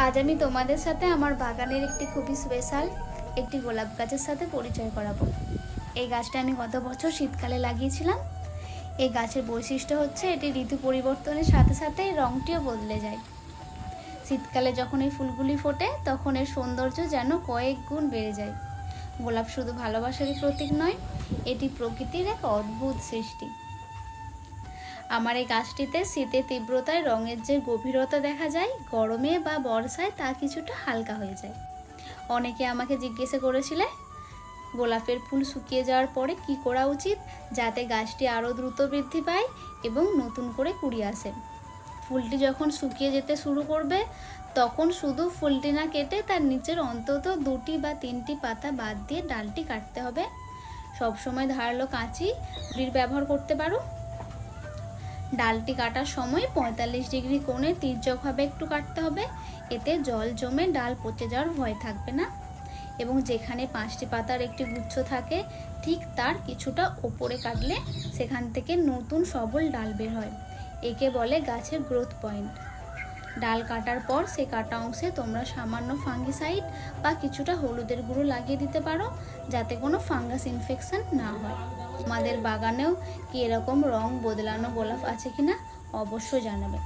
আজ আমি তোমাদের সাথে আমার বাগানের একটি খুবই স্পেশাল একটি গোলাপ গাছের সাথে পরিচয় করাবো। এই গাছটা আমি গত বছর শীতকালে লাগিয়েছিলাম। এই গাছের বৈশিষ্ট্য হচ্ছে এটি ঋতু পরিবর্তনের সাথে সাথে রঙটিও বদলে যায়। শীতকালে যখন এই ফুলগুলি ফোটে তখন এর সৌন্দর্য যেন কয়েক গুণ বেড়ে যায়। গোলাপ শুধু ভালোবাসারই প্রতীক নয়, এটি প্রকৃতির এক অদ্ভুত সৃষ্টি। আমার এই গাছটিতে শীতের তীব্রতায় রঙের যে গভীরতা দেখা যায়, গরমে বা বর্ষায় তা কিছুটা হালকা হয়ে যায়। অনেকে আমাকে জিজ্ঞাসা করেছিলে গোলাপের ফুল শুকিয়ে যাওয়ার পরে কি করা উচিত যাতে গাছটি আরও দ্রুত বৃদ্ধি পায় এবং নতুন করে কুড়ি আসে। ফুলটি যখন শুকিয়ে যেতে শুরু করবে তখন শুধু ফুলটি না কেটে তার নিচের অন্তত 2টি বা 3টি পাতা বাদ দিয়ে ডালটি কাটতে হবে। সবসময় ধারালো কাঁচি ব্যবহার করতে পারো। ডালটি কাটার সময় 45 ডিগ্রি কোণে তির্যকভাবে একটু কাটতে হবে। এতে জল জমে ডাল পচে যাওয়ার ভয় থাকবে না। এবং যেখানে 5টি পাতার একটি গুচ্ছ থাকে ঠিক তার কিছুটা ওপরে কাটলে সেখান থেকে নতুন সবল ডাল বের হয়। একে বলে গাছের গ্রোথ পয়েন্ট। ডাল কাটার পর সে কাটা অংশে তোমরা সামান্য ফাঙ্গিসাইড বা কিছুটা হলুদের গুঁড়ো লাগিয়ে দিতে পারো যাতে কোনো ফাঙ্গাস ইনফেকশন না হয়। আমাদের বাগানেও কি এরকম রং বদলানো গোলাপ আছে কিনা অবশ্যই জানাবে।